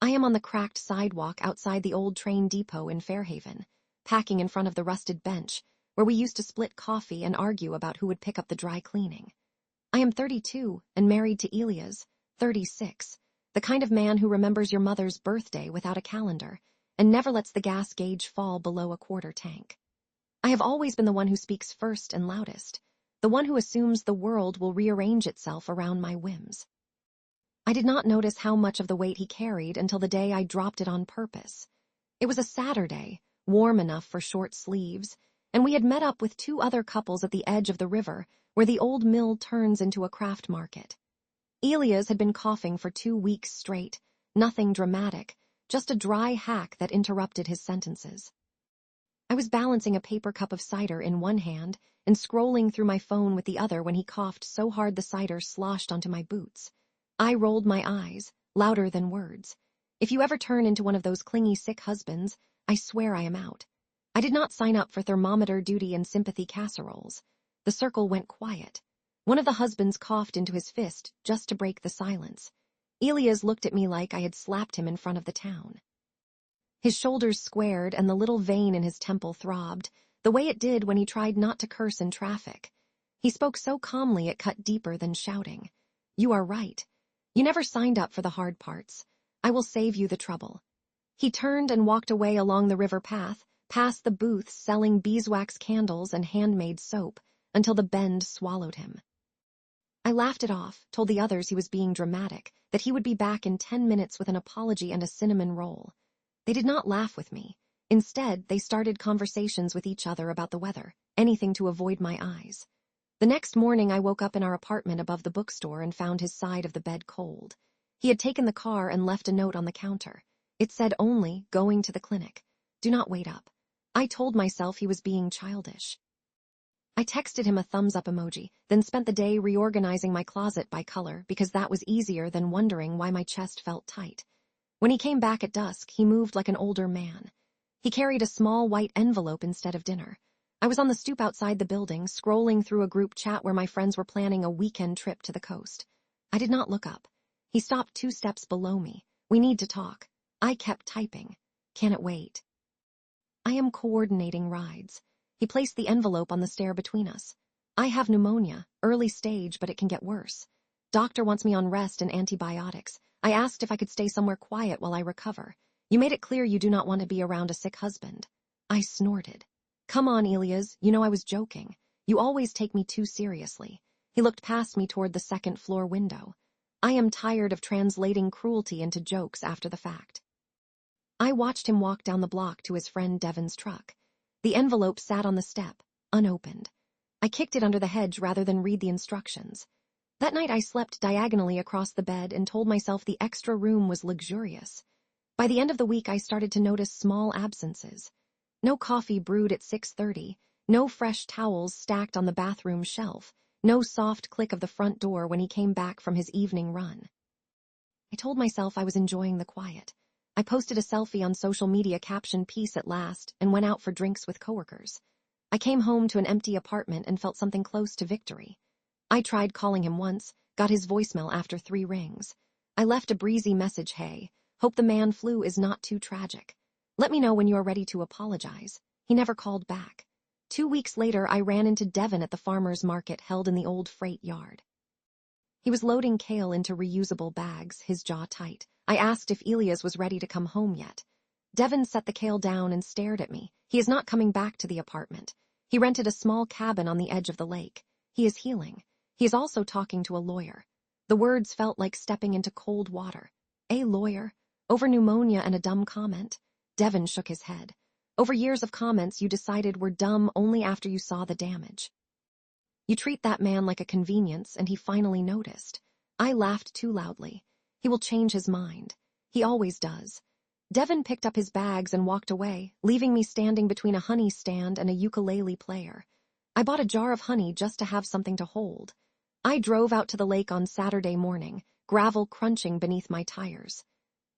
I am on the cracked sidewalk outside the old train depot in Fairhaven, packing in front of the rusted bench where we used to split coffee and argue about who would pick up the dry cleaning. I am 32 and married to Elias, 36, the kind of man who remembers your mother's birthday without a calendar and never lets the gas gauge fall below a quarter tank. I have always been the one who speaks first and loudest, the one who assumes the world will rearrange itself around my whims. I did not notice how much of the weight he carried until the day I dropped it on purpose. It was a Saturday, warm enough for short sleeves, and we had met up with 2 other couples at the edge of the river where the old mill turns into a craft market. Elias had been coughing for 2 weeks straight, nothing dramatic, just a dry hack that interrupted his sentences. I was balancing a paper cup of cider in one hand and scrolling through my phone with the other when he coughed so hard the cider sloshed onto my boots. I rolled my eyes, louder than words. If you ever turn into one of those clingy sick husbands, I swear I am out. I did not sign up for thermometer duty and sympathy casseroles. The circle went quiet. One of the husbands coughed into his fist just to break the silence. Elias looked at me like I had slapped him in front of the town. His shoulders squared and the little vein in his temple throbbed, the way it did when he tried not to curse in traffic. He spoke so calmly it cut deeper than shouting. You are right. You never signed up for the hard parts. I will save you the trouble. He turned and walked away along the river path, past the booths selling beeswax candles and handmade soap, until the bend swallowed him. I laughed it off, told the others he was being dramatic, that he would be back in 10 minutes with an apology and a cinnamon roll. They did not laugh with me. Instead, they started conversations with each other about the weather, anything to avoid my eyes. The next morning I woke up in our apartment above the bookstore and found his side of the bed cold. He had taken the car and left a note on the counter. It said only, going to the clinic. Do not wait up. I told myself he was being childish. I texted him a thumbs-up emoji, then spent the day reorganizing my closet by color because that was easier than wondering why my chest felt tight. When he came back at dusk, he moved like an older man. He carried a small white envelope instead of dinner. I was on the stoop outside the building, scrolling through a group chat where my friends were planning a weekend trip to the coast. I did not look up. He stopped 2 steps below me. We need to talk. I kept typing. Can it wait? I am coordinating rides. He placed the envelope on the stair between us. I have pneumonia, early stage, but it can get worse. Doctor wants me on rest and antibiotics. I asked if I could stay somewhere quiet while I recover. You made it clear you do not want to be around a sick husband. I snorted. Come on, Elias, you know I was joking. You always take me too seriously. He looked past me toward the 2nd floor window. I am tired of translating cruelty into jokes after the fact. I watched him walk down the block to his friend Devin's truck. The envelope sat on the step, unopened. I kicked it under the hedge rather than read the instructions. That night I slept diagonally across the bed and told myself the extra room was luxurious. By the end of the week I started to notice small absences. No coffee brewed at 6:30, no fresh towels stacked on the bathroom shelf, no soft click of the front door when he came back from his evening run. I told myself I was enjoying the quiet. I posted a selfie on social media captioned "Peace at last" and went out for drinks with coworkers. I came home to an empty apartment and felt something close to victory. I tried calling him once, got his voicemail after 3 rings. I left a breezy message, hey, hope the man flu is not too tragic. Let me know when you are ready to apologize. He never called back. 2 weeks later, I ran into Devin at the farmer's market held in the old freight yard. He was loading kale into reusable bags, his jaw tight. I asked if Elias was ready to come home yet. Devin set the kale down and stared at me. He is not coming back to the apartment. He rented a small cabin on the edge of the lake. He is healing. He is also talking to a lawyer. The words felt like stepping into cold water. A lawyer? Over pneumonia and a dumb comment? Devin shook his head. Over years of comments you decided were dumb only after you saw the damage. You treat that man like a convenience, and he finally noticed. I laughed too loudly. He will change his mind. He always does. Devin picked up his bags and walked away, leaving me standing between a honey stand and a ukulele player. I bought a jar of honey just to have something to hold. I drove out to the lake on Saturday morning, gravel crunching beneath my tires.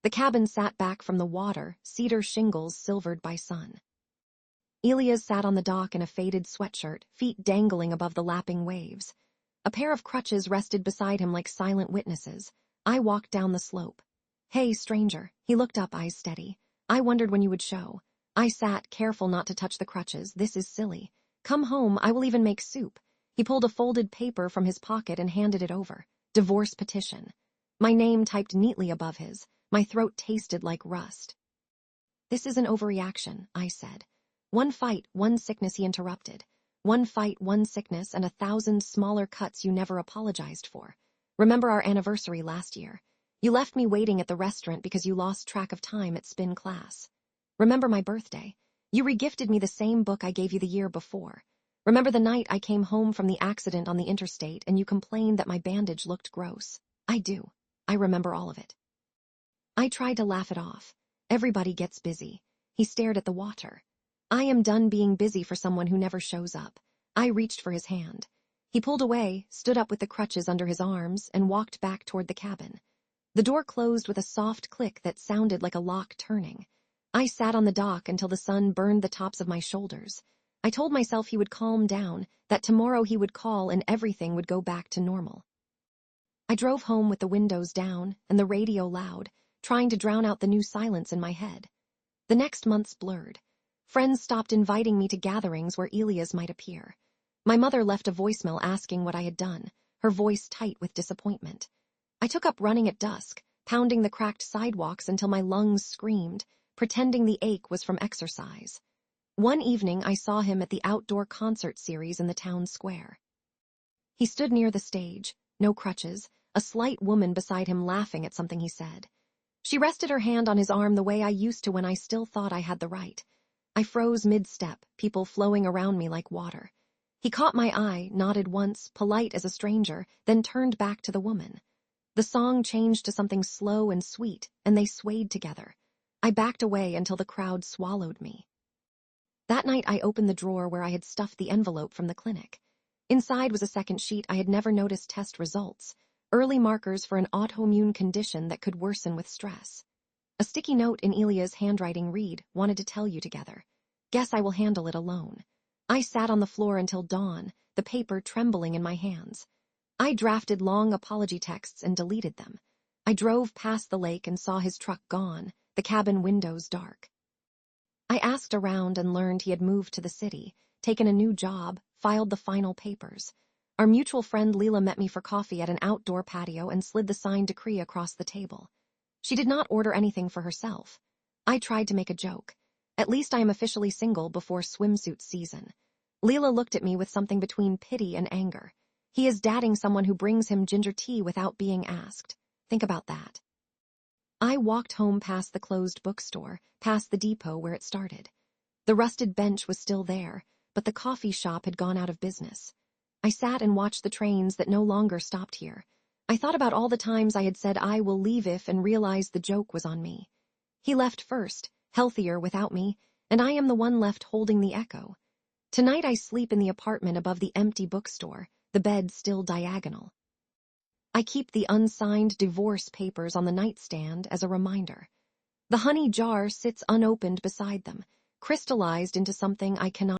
The cabin sat back from the water, cedar shingles silvered by sun. Elias sat on the dock in a faded sweatshirt, feet dangling above the lapping waves. A pair of crutches rested beside him like silent witnesses. I walked down the slope. Hey, stranger. He looked up, eyes steady. I wondered when you would show. I sat, careful not to touch the crutches. This is silly. Come home, I will even make soup. He pulled a folded paper from his pocket and handed it over. Divorce petition. My name typed neatly above his. My throat tasted like rust. This is an overreaction, I said. One fight, one sickness, he interrupted. One fight, one sickness, and 1,000 smaller cuts you never apologized for. Remember our anniversary last year? You left me waiting at the restaurant because you lost track of time at spin class. Remember my birthday? You regifted me the same book I gave you the year before. Remember the night I came home from the accident on the interstate and you complained that my bandage looked gross? I do. I remember all of it. I tried to laugh it off. Everybody gets busy. He stared at the water. I am done being busy for someone who never shows up. I reached for his hand. He pulled away, stood up with the crutches under his arms, and walked back toward the cabin. The door closed with a soft click that sounded like a lock turning. I sat on the dock until the sun burned the tops of my shoulders. I told myself he would calm down, that tomorrow he would call and everything would go back to normal. I drove home with the windows down and the radio loud, trying to drown out the new silence in my head. The next months blurred. Friends stopped inviting me to gatherings where Elias might appear. My mother left a voicemail asking what I had done, her voice tight with disappointment. I took up running at dusk, pounding the cracked sidewalks until my lungs screamed, pretending the ache was from exercise. One evening I saw him at the outdoor concert series in the town square. He stood near the stage, no crutches, a slight woman beside him laughing at something he said. She rested her hand on his arm the way I used to when I still thought I had the right. I froze mid-step, people flowing around me like water. He caught my eye, nodded once, polite as a stranger, then turned back to the woman. The song changed to something slow and sweet, and they swayed together. I backed away until the crowd swallowed me. That night I opened the drawer where I had stuffed the envelope from the clinic. Inside was a second sheet I had never noticed test results, early markers for an autoimmune condition that could worsen with stress. A sticky note in Elia's handwriting read, wanted to tell you together. Guess I will handle it alone. I sat on the floor until dawn, the paper trembling in my hands. I drafted long apology texts and deleted them. I drove past the lake and saw his truck gone, the cabin windows dark. I asked around and learned he had moved to the city, taken a new job, filed the final papers. Our mutual friend Leela met me for coffee at an outdoor patio and slid the signed decree across the table. She did not order anything for herself. I tried to make a joke. At least I am officially single before swimsuit season. Leela looked at me with something between pity and anger. He is dating someone who brings him ginger tea without being asked. Think about that. I walked home past the closed bookstore, past the depot where it started. The rusted bench was still there, but the coffee shop had gone out of business. I sat and watched the trains that no longer stopped here. I thought about all the times I had said I will leave if and realized the joke was on me. He left first, healthier without me, and I am the one left holding the echo. Tonight I sleep in the apartment above the empty bookstore, the bed still diagonal. I keep the unsigned divorce papers on the nightstand as a reminder. The honey jar sits unopened beside them, crystallized into something I cannot